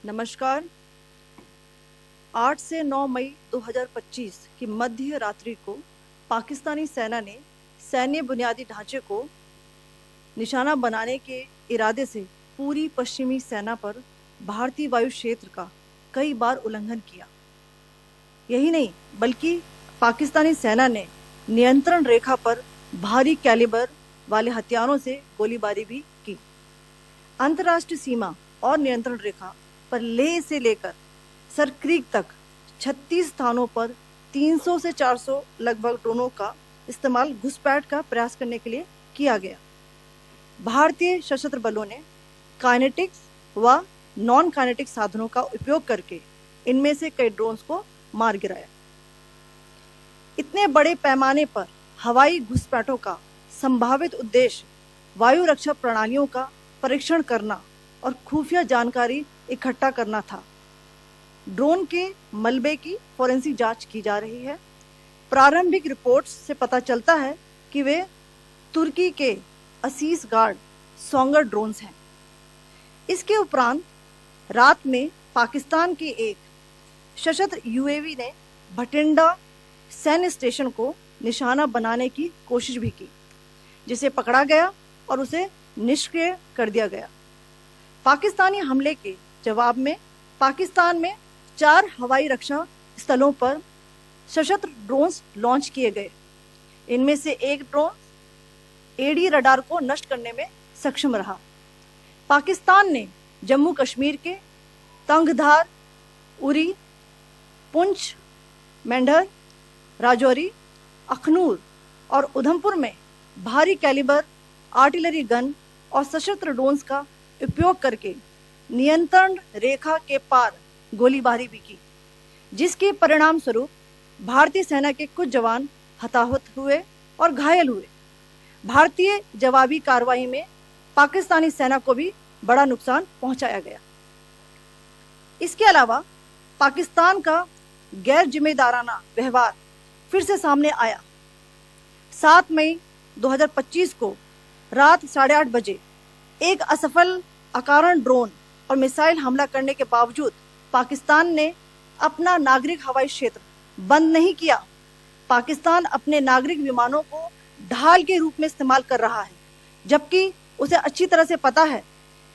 नमस्कार। 8 से 9 मई 2025 की मध्य रात्रि को पाकिस्तानी सेना ने सैन्य बुनियादी ढांचे को निशाना बनाने के इरादे से पूरी पश्चिमी सेना पर भारतीय वायु क्षेत्र का कई बार उल्लंघन किया। यही नहीं बल्कि पाकिस्तानी सेना ने नियंत्रण रेखा पर भारी कैलिबर वाले हथियारों से गोलीबारी भी की। अंतर्राष्ट्रीय सीमा और नियंत्रण रेखा पर लेह से लेकर सरक्रीक तक 36 स्थानों पर 300 से 400 लगभग ड्रोनों का इस्तेमाल घुसपैठ का प्रयास करने के लिए किया गया। भारतीय सशस्त्र बलों ने काइनेटिक्स व नॉन काइनेटिक साधनों का उपयोग करके इनमें से कई ड्रोन्स को मार गिराया। इतने बड़े पैमाने पर हवाई घुसपैठों का संभावित उद्देश्य वायु रक्षा प्रणालियों का परीक्षण करना और खुफिया जानकारी इकट्ठा करना था। ड्रोन के मलबे की फोरेंसिक जांच की जा रही है। प्रारंभिक रिपोर्ट्स से पता चलता है कि वे तुर्की के असीस गार्ड सोंगर ड्रोन्स हैं। इसके उपरांत रात में पाकिस्तान के एक सशस्त्र यूएवी ने भटिंडा सैन्य स्टेशन को निशाना बनाने की कोशिश भी की, जिसे पकड़ा गया और उसे निष्क्रिय कर दिया गया। पाकिस्तानी हमले के जवाब में पाकिस्तान में 4 हवाई रक्षा स्थलों पर सशस्त्र ड्रोन्स लॉन्च किए गए। इनमें से एक ड्रोन एडी रडार को नष्ट करने में सक्षम रहा। पाकिस्तान ने जम्मू कश्मीर के तंगधार, उरी, पुंछ, मेंढर, राजौरी, अखनूर और उधमपुर में भारी कैलिबर आर्टिलरी गन और सशस्त्र ड्रोन्स का उपयोग करके नियंत्रण रेखा के पार गोलीबारी भी की, जिसके परिणाम स्वरूप भारतीय सेना के कुछ जवान हताहत हुए और घायल हुए। भारतीय जवाबी कार्रवाई में पाकिस्तानी सेना को भी बड़ा नुकसान पहुंचाया गया। इसके अलावा पाकिस्तान का गैर जिम्मेदाराना व्यवहार फिर से सामने आया। 7 मई 2025 को रात 8:30 बजे एक असफल अकारण ड्रोन और मिसाइल हमला करने के बावजूद पाकिस्तान ने अपना नागरिक हवाई क्षेत्र बंद नहीं किया। पाकिस्तान अपने नागरिक विमानों को ढाल के रूप में इस्तेमाल कर रहा है, जबकि उसे अच्छी तरह से पता है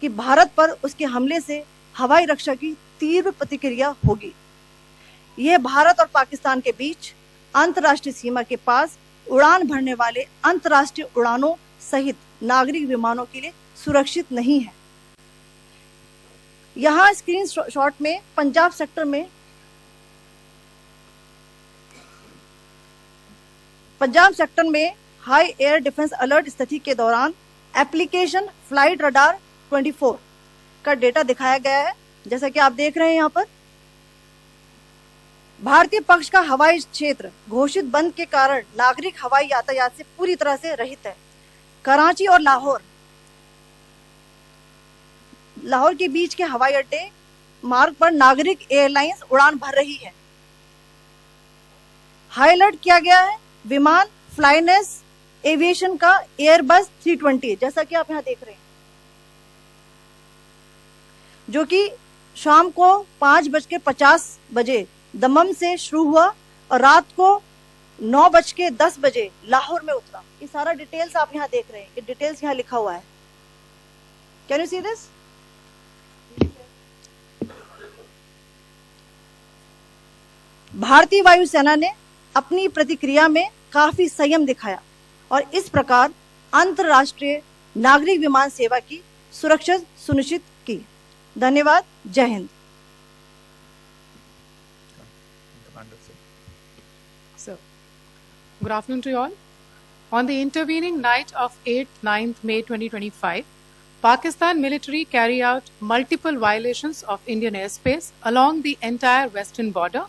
कि भारत पर उसके हमले से हवाई रक्षा की तीव्र प्रतिक्रिया होगी। यह भारत और पाकिस्तान के बीच अंतर्राष्ट्रीय सीमा के पास उड़ान भरने वाले अंतर्राष्ट्रीय उड़ानों सहित नागरिक विमानों के लिए सुरक्षित नहीं है। यहाँ स्क्रीन शॉट में पंजाब सेक्टर में हाई एयर डिफेंस अलर्ट स्थिति के दौरान एप्लीकेशन फ्लाइट रडार 24 का डेटा दिखाया गया है। जैसा कि आप देख रहे हैं, यहाँ पर भारतीय पक्ष का हवाई क्षेत्र घोषित बंद के कारण नागरिक हवाई यातायात से पूरी तरह से रहित है। कराची और लाहौर के बीच के हवाई अड्डे मार्ग पर नागरिक एयरलाइंस उड़ान भर रही है। हाई अलर्ट किया गया है विमान फ्लाइनेस एविएशन का एयरबस 320, जैसा कि आप यहां देख रहे हैं, जो कि शाम को 5:50 बजे दमम से शुरू हुआ और रात को 9:10 बजे लाहौर में उतरा। ये सारा डिटेल्स आप यहां देख रहे हैं। ये डिटेल्स यहां लिखा हुआ है। Can you see this? भारतीय वायुसेना ने अपनी प्रतिक्रिया में काफी संयम दिखाया और इस प्रकार अंतर्राष्ट्रीय नागरिक विमान सेवा की सुरक्षा सुनिश्चित की। धन्यवाद। जय Hind. So, good afternoon to you all. On the intervening night of 8th, 9th May 2025, Pakistan military carried out multiple violations of Indian airspace along the entire western border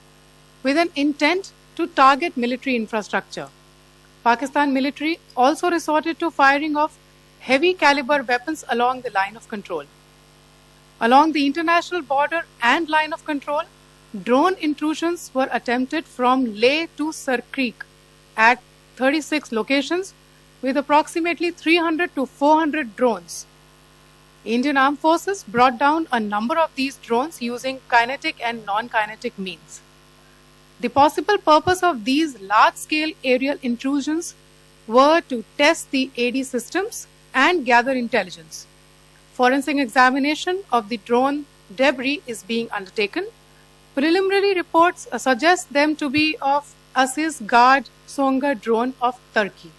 with an intent to target military infrastructure. Pakistan military also resorted to firing of heavy caliber weapons along the line of control. Along the international border and line of control, drone intrusions were attempted from Leh to Sarkreek at 36 locations with approximately 300 to 400 drones. Indian Armed Forces brought down a number of these drones using kinetic and non-kinetic means. The possible purpose of these large-scale aerial intrusions were to test the AD systems and gather intelligence. Forensic examination of the drone debris is being undertaken. Preliminary reports suggest them to be of Aziz Guard Songa drone of Turkey.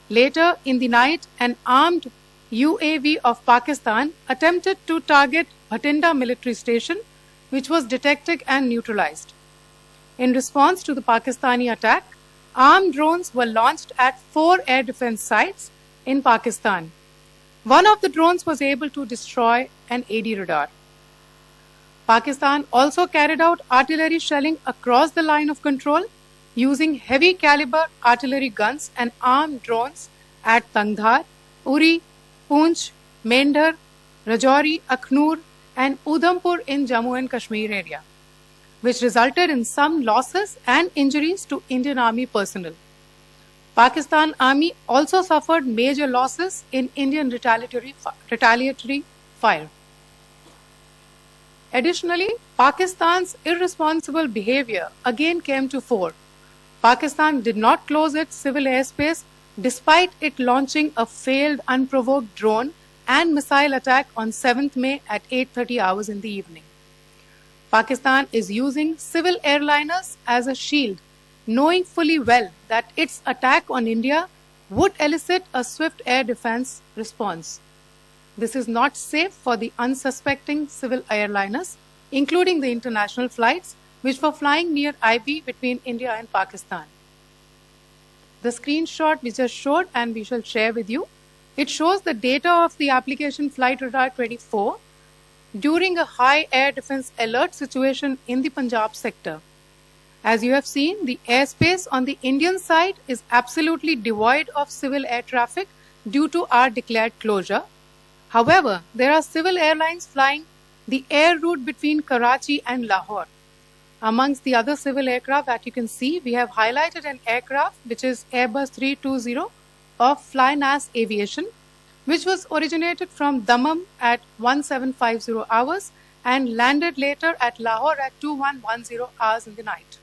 Later in the night, an armed UAV of Pakistan attempted to target Bhatinda military station, which was detected and neutralized. In response to the Pakistani attack, armed drones were launched at 4 air defense sites in Pakistan. One of the drones was able to destroy an AD radar. Pakistan also carried out artillery shelling across the line of control using heavy caliber artillery guns and armed drones at Tangdhar, Uri, Poonch, Mendhar, Rajouri, Akhnur and Udhampur in Jammu and Kashmir area, which resulted in some losses and injuries to Indian Army personnel. Pakistan Army also suffered major losses in Indian retaliatory fire. Additionally, Pakistan's irresponsible behavior again came to fore. Pakistan did not close its civil airspace despite it launching a failed unprovoked drone and missile attack on 7th May at 8:30 hours in the evening. Pakistan is using civil airliners as a shield, knowing fully well that its attack on India would elicit a swift air defense response. This is not safe for the unsuspecting civil airliners, including the international flights which were flying near IB between India and Pakistan. The screenshot we just showed and we shall share with you, it shows the data of the application Flight Radar 24 during a high air defense alert situation in the Punjab sector. As you have seen, the airspace on the Indian side is absolutely devoid of civil air traffic due to our declared closure. However, there are civil airlines flying the air route between Karachi and Lahore. Amongst the other civil aircraft that you can see, we have highlighted an aircraft which is Airbus 320 of Flynas Aviation, which was originated from Dammam at 1750 hours and landed later at Lahore at 2110 hours in the night.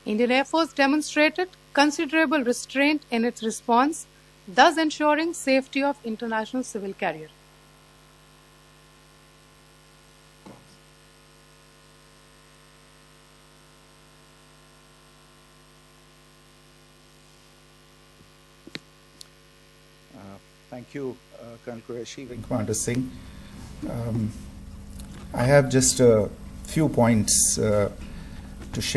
Indian Air Force demonstrated considerable restraint in its response, thus ensuring safety of international civil carrier. Thank you, Colonel Qureshi, Wing Commander Singh. I have just a few points to share.